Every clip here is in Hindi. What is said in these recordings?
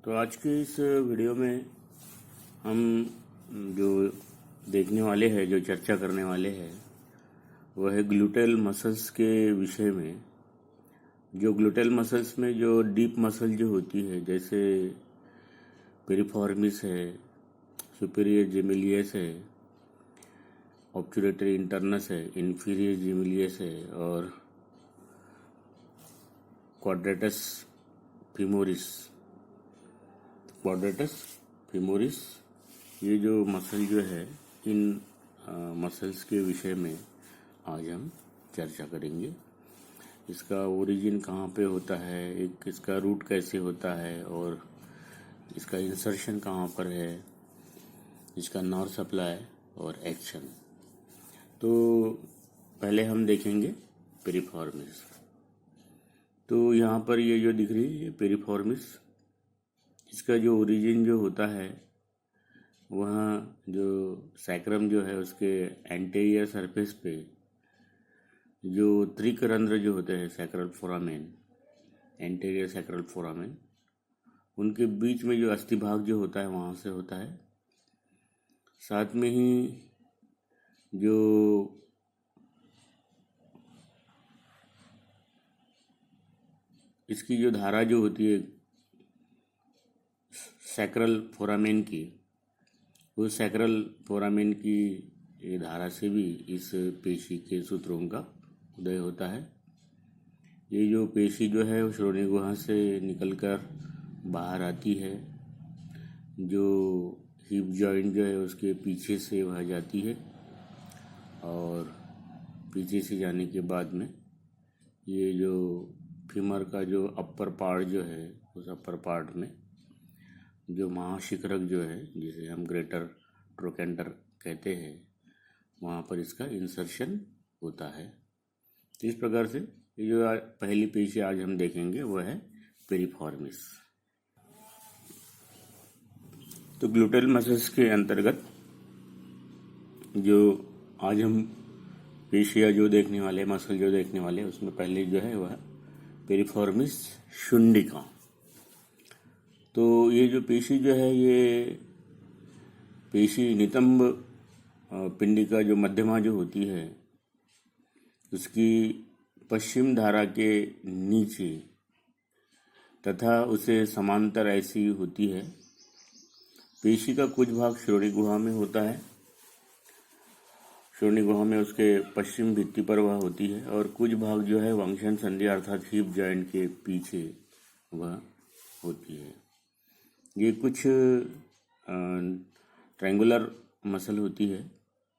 तो आज के इस वीडियो में हम जो देखने वाले हैं, जो चर्चा करने वाले हैं, वह है ग्लूटेल मसल्स के विषय में। जो ग्लूटेल मसल्स में जो डीप मसल जो होती है, जैसे पेरिफॉर्मिस है, सुपीरियर जेमिलियस है, ऑब्चुरेटरी इंटरनस है, इन्फीरियर जेमिलियस है और क्वाड्रेटस फीमोरिस ये जो मसल जो है, इन मसल्स के विषय में आज हम चर्चा करेंगे। इसका ओरिजिन कहाँ पे होता है, इसका रूट कैसे होता है और इसका इंसर्शन कहाँ पर है, इसका नर्व सप्लाई और एक्शन। तो पहले हम देखेंगे पेरिफॉर्मिस। तो यहाँ पर ये जो दिख रही है, ये पेरिफॉर्मिस, इसका जो ओरिजिन जो होता है, वहाँ जो सैक्रम जो है उसके एंटीरियर सरफेस पे जो त्रिक रंध्र जो होते हैं, sacral foramen, anterior sacral foramen, उनके बीच में जो अस्थिभाग जो होता है वहाँ से होता है। साथ में ही जो इसकी जो धारा जो होती है सैक्रल फोरामेन की, उस सैक्रल फोरामेन की ये धारा से भी इस पेशी के सूत्रों का उदय होता है। ये जो पेशी जो है वो श्रोणि गुहा से निकलकर बाहर आती है, जो हिप जॉइंट जो है उसके पीछे से वह जाती है और पीछे से जाने के बाद में ये जो फीमर का जो अपर पार्ट जो है, उस अपर पार्ट में जो महाशिखरक जो है, जिसे हम ग्रेटर ट्रोकेंटर कहते हैं, वहाँ पर इसका इंसर्शन होता है। तो इस प्रकार से ये जो पहली पेशी आज हम देखेंगे वह है पेरिफॉर्मिस। तो ग्लूटेल मसल्स के अंतर्गत जो आज हम पेशियाँ जो देखने वाले, मसल जो देखने वाले, उसमें पहले जो है वह पेरिफॉर्मिस शुंडिका। तो ये जो पेशी जो है, ये पेशी नितंब पिंडिका जो मध्यमा जो होती है, उसकी पश्चिम धारा के नीचे तथा उसे समांतर ऐसी होती है। पेशी का कुछ भाग श्रोणि गुहा में होता है, श्रोणि गुहा में उसके पश्चिम भित्ति पर वह होती है, और कुछ भाग जो है वंक्षण संधि अर्थात हिप जॉइंट के पीछे वह होती है। ये कुछ ट्रायंगुलर मसल होती है,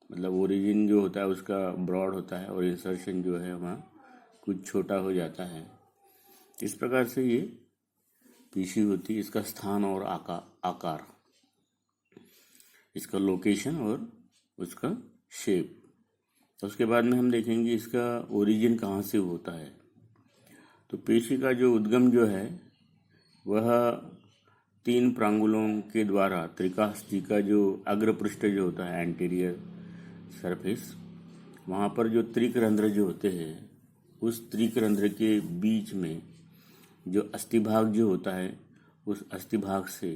मतलब ओरिजिन जो होता है उसका ब्रॉड होता है और इंसर्शन जो है वहाँ कुछ छोटा हो जाता है। इस प्रकार से ये पेशी होती है। इसका स्थान और आकार, इसका लोकेशन और उसका शेप। तो उसके बाद में हम देखेंगे इसका ओरिजिन कहाँ से होता है। तो पेशी का जो उद्गम जो है वह 3 प्रांगुलों के द्वारा त्रिकास्थि का जो अग्रपृष्ठ जो होता है, एंटीरियर सरफेस, वहाँ पर जो त्रिक रंध्र जो होते हैं, उस त्रिक रंध्र के बीच में जो अस्थिभाग जो होता है, उस अस्थिभाग से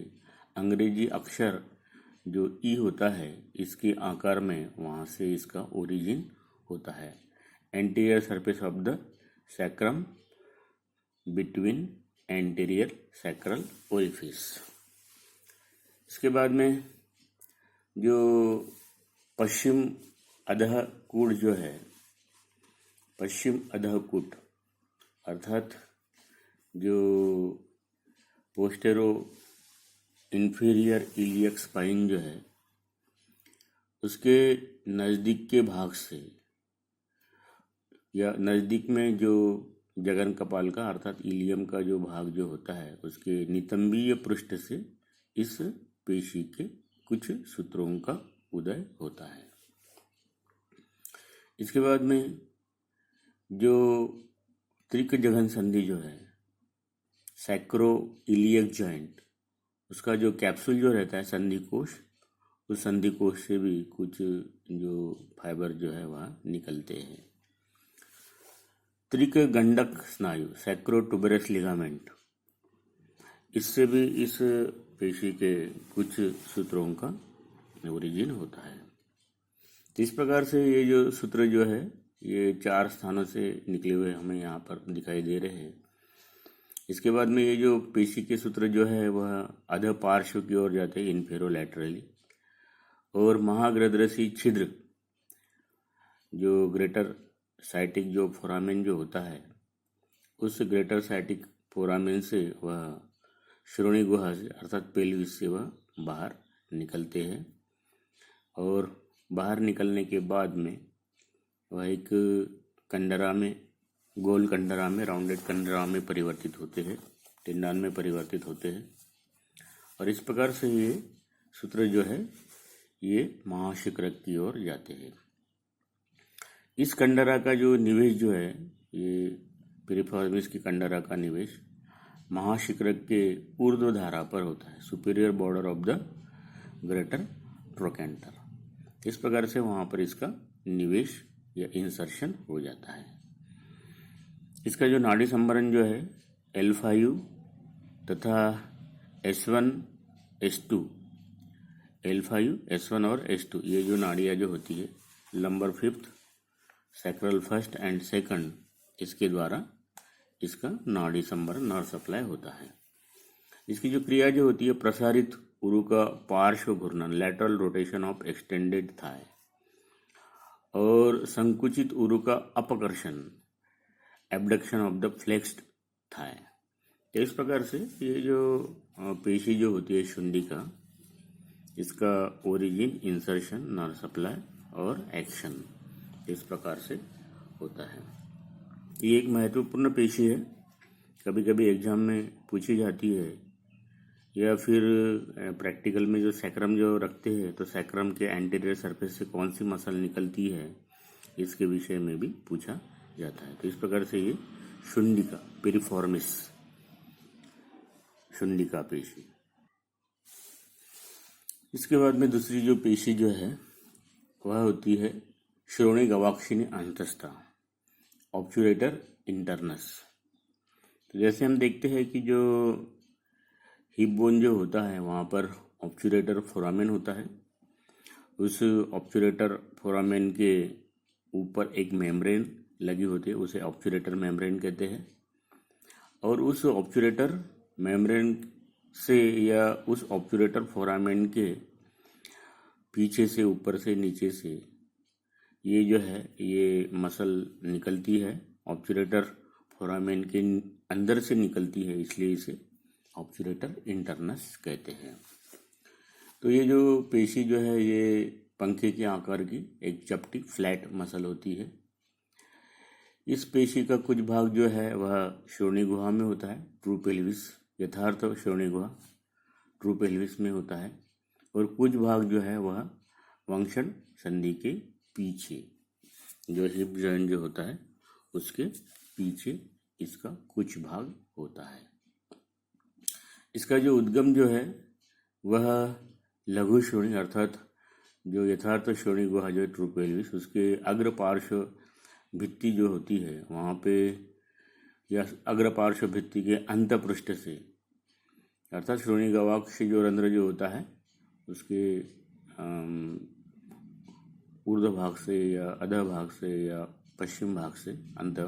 अंग्रेजी अक्षर जो ई होता है, इसके आकार में वहाँ से इसका ओरिजिन होता है। Anterior surface of the sacrum between anterior sacral orifice. इसके बाद में जो पश्चिम अधः कूट जो है, पश्चिम अधः कूट अर्थात जो पोस्टेरो इन्फीरियर इलियक स्पाइन जो है, उसके नज़दीक के भाग से या नज़दीक में जो जगन कपाल का अर्थात इलियम का जो भाग जो होता है, उसके नितंबीय पृष्ठ से इस पेशी के कुछ सूत्रों का उदय होता है। इसके बाद में जो त्रिक जघन संधि जो है, सैक्रो इलियक जॉइंट, उसका जो कैप्सूल जो रहता है संधि कोश, उस संधि कोश से भी कुछ जो फाइबर जो है वहाँ निकलते हैं। त्रिक गंडक स्नायु, सैक्रो ट्यूबरस लिगामेंट, इससे भी इस पेशी के कुछ सूत्रों का ओरिजिन होता है। तो इस प्रकार से ये जो सूत्र जो है ये 4 स्थानों से निकले हुए हमें यहाँ पर दिखाई दे रहे हैं। इसके बाद में ये जो पेशी के सूत्र जो है वह अध पार्श्व की ओर जाते हैं इन्फेरोलैटरली, और महाग्रदरसी छिद्र जो ग्रेटर साइटिक जो फोरामेन जो होता है उस ग्रेटर साइटिक फोरामेन से वह श्रोणि गुहा से अर्थात पेल्विस से वह बाहर निकलते हैं, और बाहर निकलने के बाद में वह एक कंडरा में, गोल कंडरा में, राउंडेड कंडरा में परिवर्तित होते हैं, टिंडान में परिवर्तित होते हैं। और इस प्रकार से ये सूत्र जो है ये महाशिखरक की ओर जाते हैं। इस कंडरा का जो निवेश जो है ये पिरिफॉर्मिस की कंडरा का निवेश महाशिखरक के ऊर्ध्व धारा पर होता है, superior border of the greater trochanter. इस प्रकार से वहाँ पर इसका निवेश या इंसर्शन हो जाता है। इसका जो नाड़ी संवरण जो है L5 तथा S1 S2, L5 S1 और S2 ये जो नाड़ियाँ जो होती है lumbar 5th, sacral 1st and 2nd, इसके द्वारा इसका नाड़ी संवरण नर्व सप्लाई होता है। इसकी जो क्रिया जो होती है प्रसारित उरु का पार्श्व घूर्णन, lateral rotation of extended thigh, और संकुचित उरु का अपकर्षण, abduction of the flexed thigh. तो इस प्रकार से ये जो पेशी जो होती है शुंडी का, इसका ओरिजिन, इंसर्शन, नर्व सप्लाई और एक्शन इस प्रकार से होता है। ये एक महत्वपूर्ण पेशी है, कभी कभी एग्जाम में पूछी जाती है, या फिर प्रैक्टिकल में जो सैक्रम जो रखते हैं तो सैक्रम के एंटीरियर सरफेस से कौन सी मसल निकलती है इसके विषय में भी पूछा जाता है। तो इस प्रकार से ये शुंडिका, पिरिफॉर्मिस शुंडिका पेशी। इसके बाद में दूसरी जो पेशी जो है वह होती है श्रोणि गवाक्षिणी अंतस्था, ऑब्चुरेटर इंटरनस। तो जैसे हम देखते हैं कि जो हिप बोन जो होता है वहाँ पर ऑब्चुरेटर फोरामेन होता है। उस ऑब्चुरेटर फोरामेन के ऊपर एक मेम्ब्रेन लगी होती है, उसे ऑब्चुरेटर मेम्ब्रेन कहते हैं। और उस ऑब्चुरेटर मेम्ब्रेन से या उस ऑब्चुरेटर फोरामेन के पीछे से, ऊपर से, नीचे से ये जो है ये मसल निकलती है, ऑब्चुरेटर फोरामेन के अंदर से निकलती है, इसलिए इसे ऑब्चुरेटर इंटरनस कहते हैं। तो ये जो पेशी जो है ये पंखे के आकार की एक चपटी फ्लैट मसल होती है। इस पेशी का कुछ भाग जो है वह श्रोणि गुहा में होता है, ट्रू पेल्विस, यथार्थ श्रोणि गुहा ट्रू पेल्विस में होता है, और कुछ भाग जो है वह वंक्षण संधि के पीछे, जो हिप जॉइंट जो होता है उसके पीछे इसका कुछ भाग होता है। इसका जो उद्गम जो है वह लघु श्रोणि अर्थात जो यथार्थ श्रोणि गुहा जो ट्रू पेल्विस, उसके अग्र पार्श्व भित्ति जो होती है वहाँ पे, या अग्र पार्श्व भित्ति के अंत पृष्ठ से, अर्थात श्रोणि गवाक्ष जो रंध्र जो होता है उसके ऊर्ध्व भाग से या अध भाग से या पश्चिम भाग से, अंत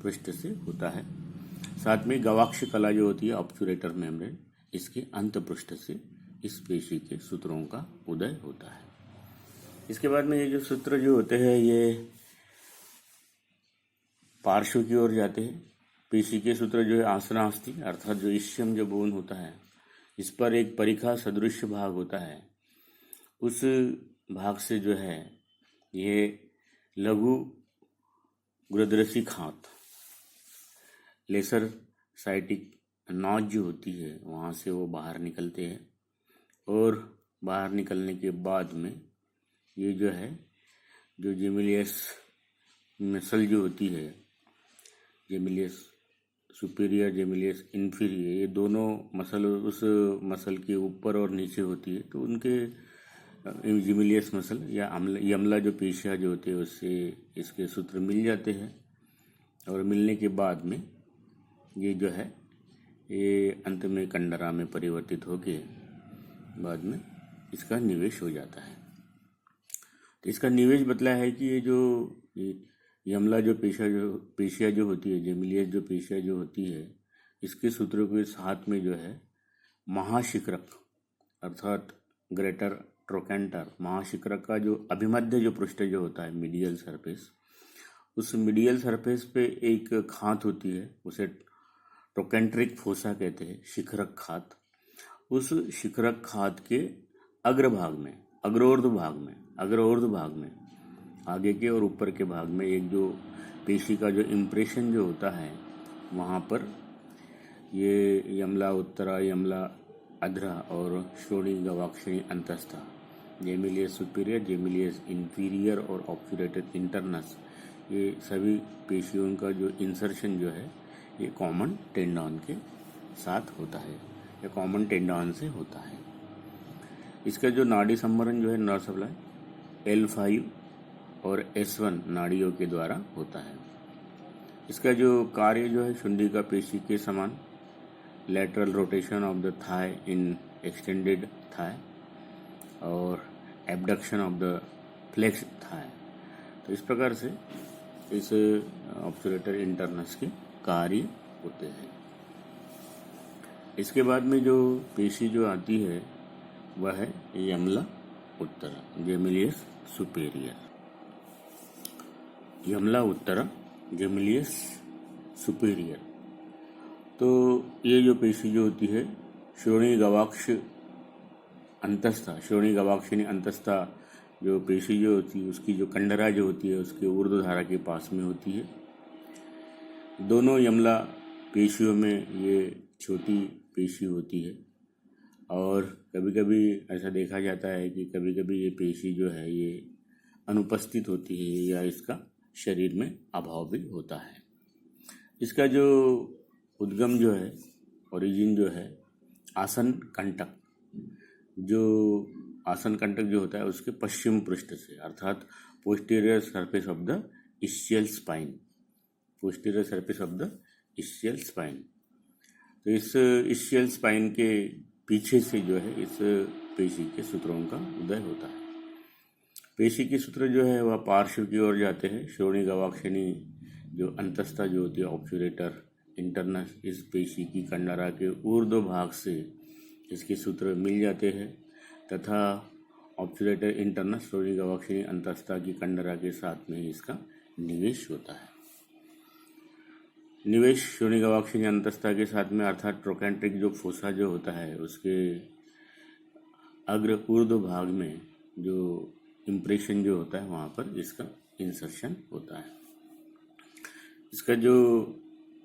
पृष्ठ से होता है। साथ में गवाक्ष कला जो होती है ऑब्चुरेटर मेम्ब्रेन, इसके अंत पृष्ठ से इस पेशी के सूत्रों का उदय होता है। इसके बाद में ये जो सूत्र जो होते हैं ये पार्श्व की ओर जाते हैं। पेशी के सूत्र जो है आसनास्थि अर्थात जो इश्यम जो बोन होता है इस पर एक परिखा सदृश भाग होता है, उस भाग से जो है ये लघु गुरुद्रसी खांत, लेसर साइटिक नॉच जो होती है वहाँ से वो बाहर निकलते हैं, और बाहर निकलने के बाद में ये जो है जो जेमिलियस मसल जो होती है, जेमिलियस सुपीरियर, जेमिलियस इन्फीरियर, ये दोनों मसल उस मसल के ऊपर और नीचे होती है। तो उनके जेमिलियस मसल या यमला जो पेशियाँ जो होती है उससे इसके सूत्र मिल जाते हैं, और मिलने के बाद में ये जो है ये अंत में कंडरा में परिवर्तित होके बाद में इसका निवेश हो जाता है। तो इसका निवेश बतला है कि ये जो यमला जो पेशिया जो होती है, जेमिलियस जो पेशिया जो होती है, इसके सूत्रों के साथ में जो है महाशिखरक अर्थात ग्रेटर ट्रोकेंटर, महाशिखरक का जो अभिमध्य जो पृष्ठ जो होता है मीडियल सरफेस, उस मीडियल सरफेस पे एक खात होती है, उसे ट्रोकेंट्रिक फोसा कहते हैं, शिखरक खात। उस शिखरक खात के अग्रभाग में, अग्रोर्ध भाग में आगे के और ऊपर के भाग में एक जो पेशी का जो इम्प्रेशन जो होता है, वहाँ पर ये यमला उत्तरा, यमला अधरा और श्रोणी गवाक्षिणी अंतस्था, जेमिलियस सुपीरियर, जेमिलियस इंफीरियर और ऑब्चुरेटेड इंटरनस, ये सभी पेशियों का जो इंसर्शन जो है ये कॉमन टेंडन के साथ होता है, या कॉमन टेंडन से होता है। इसका जो नाड़ी संवरण जो है नर्व सप्लाई L5 और S1 नाड़ियों के द्वारा होता है। इसका जो कार्य जो है शुंडिका पेशी के समान, lateral rotation of the thigh in extended thigh और abduction of the flex thigh. तो इस प्रकार से इस ऑब्चुरेटर इंटरनस के कार्य होते हैं। इसके बाद में जो पेशी जो आती है वह है यमला उत्तरा, जेमिलियस सुपेरियर। यमला उत्तरा, जेमिलियस सुपेरियर। तो ये जो पेशी जो होती है श्रोणी गवाक्ष अंतस्था, श्रोणी गवाक्षिणी अंतस्था जो पेशी जो होती है उसकी जो कंडरा जो होती है उसके ऊर्ध्वधारा के पास में होती है। दोनों यमला पेशियों में ये छोटी पेशी होती है और कभी कभी ऐसा देखा जाता है कि कभी कभी ये पेशी जो है ये अनुपस्थित होती है या इसका शरीर में अभाव भी होता है। इसका जो उद्गम जो है, ओरिजिन जो है आसन कंटक, जो आसन कंटक जो होता है उसके पश्चिम पृष्ठ से, अर्थात posterior surface of the ischial spine, posterior surface of the ischial spine. तो इस इस्चियल स्पाइन के पीछे से जो है इस पेशी के सूत्रों का उदय होता है। पेशी के सूत्र जो है वह पार्श्व की ओर जाते हैं। श्रोणी गवाक्षिणी जो अंतस्था जो होती है ऑब्चुरेटर इंटरनस, इस पेशी की कंडरा के ऊर्ध्व भाग से इसके सूत्र मिल जाते हैं तथा ऑब्चुरेटर इंटरनस श्रोणी गवाक्षिणी अंतस्था की कंडरा के साथ में इसका निवेश होता है। निवेश श्रोणी गवाक्षिणी अंतस्था के साथ में अर्थात ट्रोकेंट्रिक जो फोसा जो होता है उसके अग्र ऊर्ध्व भाग में जो इम्प्रेशन जो होता है वहाँ पर इसका इंसर्शन होता है। इसका जो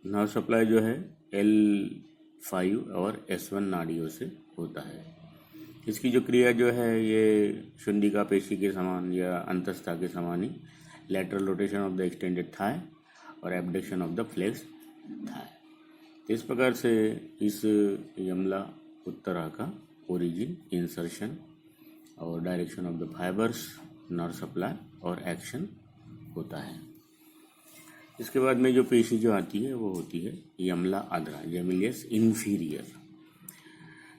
नर्व सप्लाई जो है L5 और S1 नाड़ियों से होता है। इसकी जो क्रिया जो है ये शुंडिका पेशी के समान या अंतस्था के समान ही, lateral rotation of the extended thigh और abduction of the flex thigh. इस प्रकार से इस यमला उत्तरा का ओरिजिन, इंसर्शन और direction of the fibres, nerve supply और एक्शन होता है। इसके बाद में जो पेशी जो आती है वो होती है यमला अधरा, जेमिलियस इंफीरियर।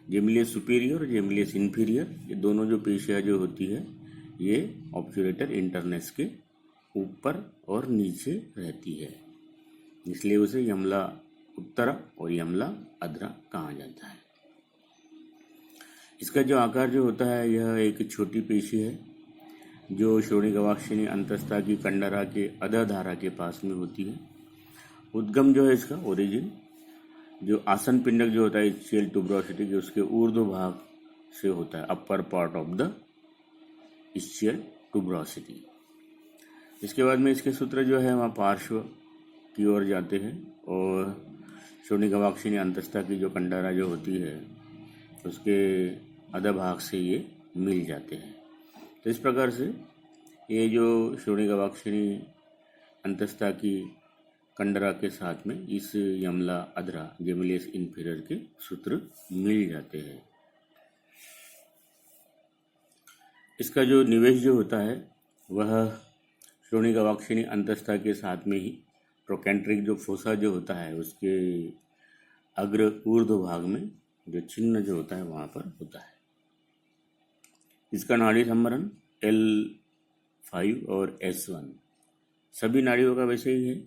जेमिलियस सुपीरियर और जेमिलियस इंफीरियर, ये दोनों जो पेशियाँ जो होती है ये ऑब्चुरेटर इंटरनस के ऊपर और नीचे रहती है, इसलिए उसे यमला उत्तरा और यमला अधरा कहा जाता है। इसका जो आकार जो होता है यह एक छोटी पेशी है जो श्रोणी गवाक्षिणी अंतस्था की कंडरा के अधधारा के पास में होती है। उद्गम जो है इसका ओरिजिन जो आसन पिंडक जो होता है इस्चियल ट्यूबरोसिटी के उसके ऊर्ध्व भाग से होता है, upper part of the ischial tuberosity. इसके बाद में इसके सूत्र जो है वहाँ पार्श्व की ओर जाते हैं और श्रोणी गवाक्षिणी अंतस्था की जो कंडरा जो होती है उसके अधभाग से ये मिल जाते हैं। तो इस प्रकार से ये जो श्रोणी गवाक्षिणी अंतस्था की कंडरा के साथ में इस यमला अधरा, जेमिलियस इंफीरियर के सूत्र मिल जाते हैं। इसका जो निवेश जो होता है वह श्रोणी गवाक्षिणी अंतस्था के साथ में ही ट्रोकेंट्रिक जो फोसा जो होता है उसके अग्र ऊर्ध्व भाग में जो चिन्ह जो होता है वहाँ पर होता है। इसका नाड़ी संवरण L5 और S1 सभी नाड़ियों का वैसे ही है।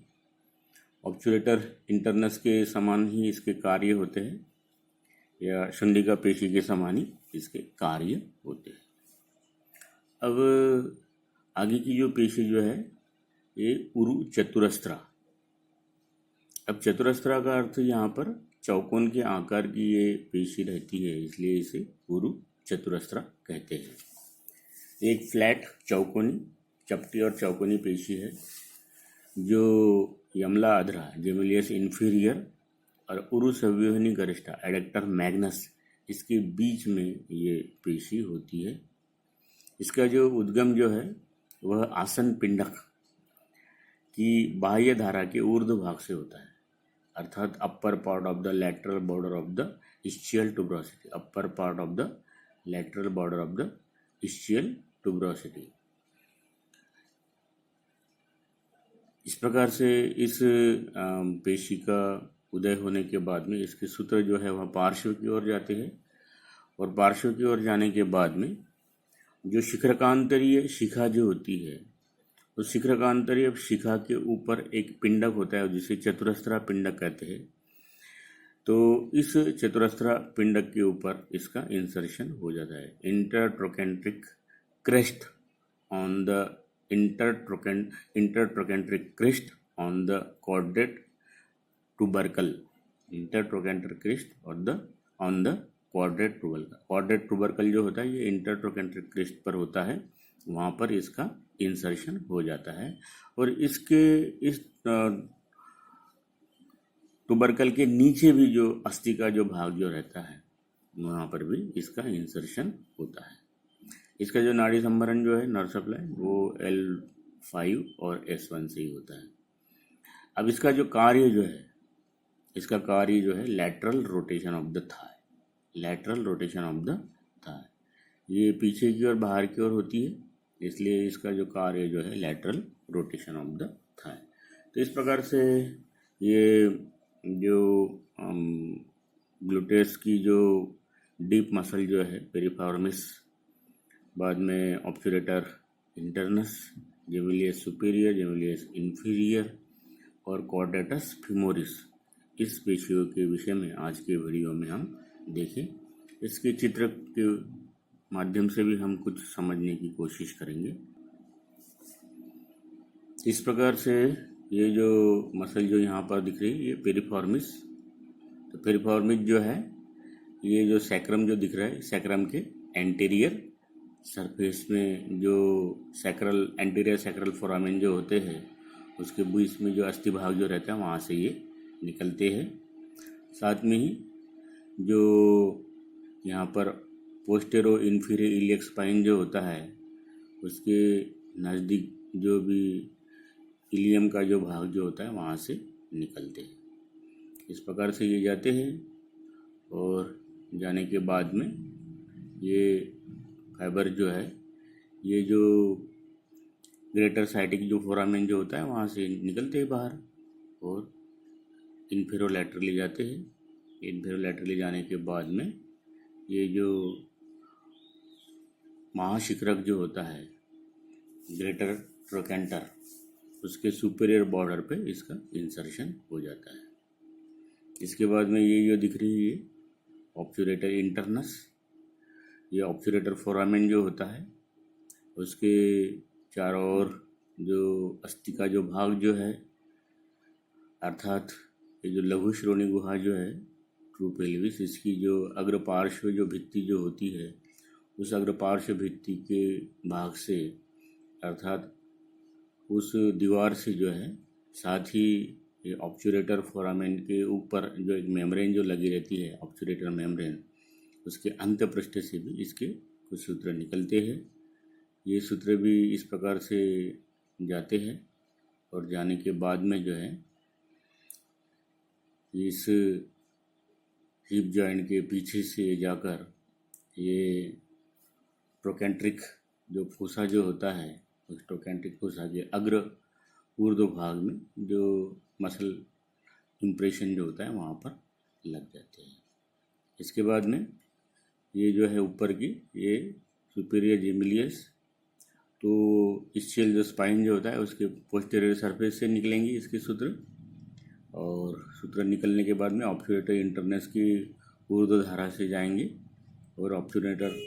ऑब्चुलेटर इंटरनस के समान ही इसके कार्य होते हैं, या शंडिका पेशी के समान ही इसके कार्य होते हैं। अब आगे की जो पेशी जो है ये उरु चतुरस्रा। अब चतुरस्रा का अर्थ यहाँ पर चौकोन के आकार की ये पेशी रहती है, इसलिए इसे उरु चतुरस्रा कहते हैं। एक फ्लैट चौकोनी चपटी और चौकोनी पेशी है जो यमला अधरा जेमिलियस इंफीरियर और उरु संव्यूहनी गरिष्ठा एडेक्टर मैग्नस इसके बीच में ये पेशी होती है। इसका जो उद्गम जो है वह आसन पिंडक की बाह्य धारा के ऊर्ध्व भाग से होता है, अर्थात upper part of the lateral border of the ischial tuberosity, upper part of the lateral border of the ischial tuberosity। इस प्रकार से इस पेशी का उदय होने के बाद में इसके सूत्र जो है वह पार्श्व की ओर जाते हैं, और पार्श्व की ओर जाने के बाद में जो शिखरकांतरीय शिखा जो होती है उस शिखरकांतरीय शिखा के ऊपर एक पिंडक होता है जिसे चतुरस्रा पिंडक कहते हैं। तो इस चतुरस्रा पिंडक के ऊपर इसका इंसर्शन हो जाता है। Intertrochanteric crest on the intertrochanteric crest on the chordate tubercle, intertrochanteric crest on the chordate tubercle। chordate tubercle जो होता है ये intertrochanteric crest पर होता है, वहाँ पर इसका इंसर्शन हो जाता है, और इसके इस टुबरकल के नीचे भी जो अस्थि का जो भाग जो रहता है वहाँ पर भी इसका इंसर्शन होता है। इसका जो नाड़ी संवरण जो है नर्व सप्लाई वो L5 और S1 से ही होता है। अब इसका जो कार्य जो है, इसका कार्य जो है lateral rotation of the thigh, lateral rotation of the thigh. ये पीछे की ओर बाहर की ओर होती है, इसलिए इसका जो कार्य जो है lateral rotation of the thigh. तो इस प्रकार से ये जो ग्लूटेस की जो डीप मसल जो है पेरिफॉर्मिस, बाद में ऑब्चुलेटर इंटरनस, जेमिलियस सुपीरियर, जेमिलियस इंफीरियर और कॉर्डेटस फिमोरिस, इस पेशियों के विषय में आज के वीडियो में हम देखें। इसके चित्र के माध्यम से भी हम कुछ समझने की कोशिश करेंगे। इस प्रकार से ये जो मसल जो यहाँ पर दिख रही है ये पेरिफॉर्मिस, तो पेरिफॉर्मिस जो है ये जो सैक्रम जो दिख रहा है, सैक्रम के एंटीरियर सरफेस में जो सैक्रल एंटीरियर सैक्रल फोरामेन जो होते हैं उसके बीच में जो अस्थि भाग जो रहता है वहाँ से ये निकलते हैं। साथ में ही जो यहाँ पर पोस्टेरो इन्फीरियर इलियक स्पाइन जो होता है उसके नज़दीक जो भी इलियम का जो भाग जो होता है वहाँ से निकलते हैं। इस प्रकार से ये जाते हैं, और जाने के बाद में ये फाइबर जो है ये जो ग्रेटर साइटिक जो फोरामेन जो होता है वहाँ से निकलते हैं बाहर और इन्फेरोलैटरली जाते हैं। इन्फेरोलैटरली जाने के बाद में ये जो महाशिखरक जो होता है ग्रेटर ट्रोकेंटर उसके सुपीरियर बॉर्डर पे इसका इंसर्शन हो जाता है। इसके बाद में ये जो दिख रही है ऑब्चुलेटर इंटरनस, ये ऑब्चुलेटर फोरामेन जो होता है उसके चारों ओर जो अस्थि का जो भाग जो है, अर्थात ये जो लघु श्रोणी गुहा जो है ट्रू पेल्विस, इसकी जो अग्रपार्श्व जो भित्ति जो होती है उस अग्रपार्श्व भित्ति के भाग से, अर्थात उस दीवार से जो है, साथ ही ये ऑब्चुलेटर फोरामेन के ऊपर जो एक मेम्ब्रेन जो लगी रहती है ऑब्चुलेटर मेम्ब्रेन, उसके अंत पृष्ठ से भी इसके कुछ सूत्र निकलते हैं। ये सूत्र भी इस प्रकार से जाते हैं, और जाने के बाद में जो है इस हिप जॉइंट के पीछे से जाकर ये ट्रोकेंट्रिक जो फोसा जो होता है उस ट्रोकेंट्रिक फोसा के अग्र ऊर्ध्व भाग में जो मसल इम्प्रेशन जो होता है वहाँ पर लग जाते हैं। इसके बाद में ये जो है ऊपर की ये सुपीरियर जेमिलियस, तो इसशियल जो स्पाइन जो होता है उसके पोस्टीरियर सरफेस से निकलेंगी इसके सूत्र, और सूत्र निकलने के बाद में ऑब्ट्यूरेटर इंटरनस की ऊर्ध्वधारा से जाएंगे और ऑब्ट्यूरेटर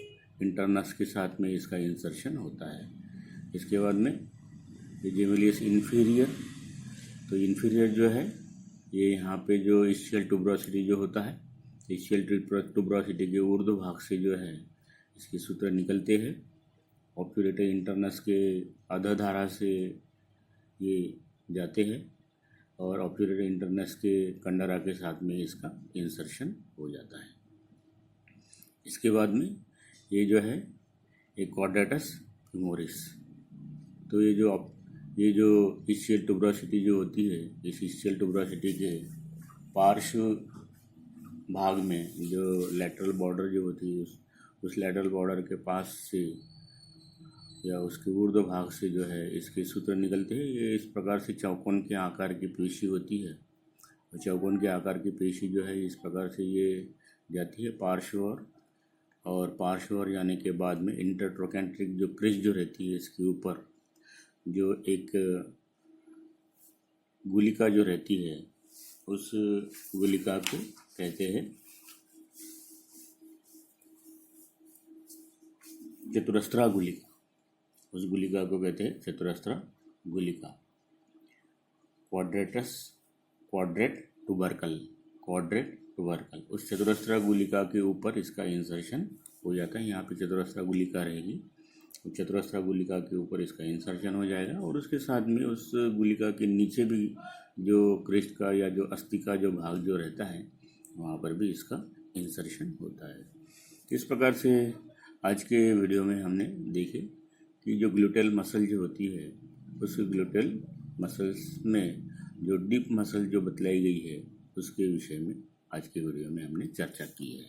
इंटरनस के साथ में इसका इंसर्शन होता है। इसके बाद में ये जेमिलियस इन्फीरियर, तो इन्फीरियर जो है ये यहाँ पे जो इसशियल ट्यूबरोसिटी जो होता है, इसशियल ट्यूबरोसिटी के ऊर्ध्व भाग से जो है इसके सूत्र निकलते हैं। ऑब्ट्यूरेटर इंटरनस के अधोधारा से ये जाते हैं और ऑब्ट्यूरेटर इंटरनस के कंडरा के साथ में इसका इंसर्शन हो जाता है। इसके बाद में ये जो है एक क्वाड्रेटस फ्यूमोरिस, तो ये जो इसशियल ट्यूबरोसिटी जो होती है, इस इसशियल ट्यूबरोसिटी के पार्श्व भाग में जो लेटरल बॉर्डर जो होती है उस लेटरल बॉर्डर के पास से या उसके ऊर्ध्व भाग से जो है इसके सूत्र निकलते हैं। ये इस प्रकार से चौकोन के आकार की पेशी होती है, और चौकोन के आकार की पेशी जो है इस प्रकार से ये जाती है पार्श्व और पार्श्व ओर जाने के बाद में इंटरट्रोकेंट्रिक जो क्रिच जो रहती है इसके ऊपर जो एक गुलिका जो रहती है उस गुलिका को कहते हैं चतुरस्रा गुलिका, उस गुलिका को कहते हैं चतुरस्रा गुलिका। क्वाड्रेट टुबरकल, उस चतुरस्रा गुलिका के ऊपर इसका इंसर्शन हो जाता है। यहाँ पे चतुरस्रा गुलिका रहेगी, चतुरस्रा गुलिका के ऊपर इसका इंसर्शन हो जाएगा और उसके साथ में उस गुलिका के नीचे भी जो क्रिस्ट का या जो अस्थि का जो भाग जो रहता है वहाँ पर भी इसका इंसर्शन होता है। इस प्रकार से आज के वीडियो में हमने देखे कि जो ग्लूटेल मसल जो होती है उस ग्लूटेल मसल्स में जो डीप मसल जो बतलाई गई है उसके विषय में आज के वीडियो में हमने चर्चा की है।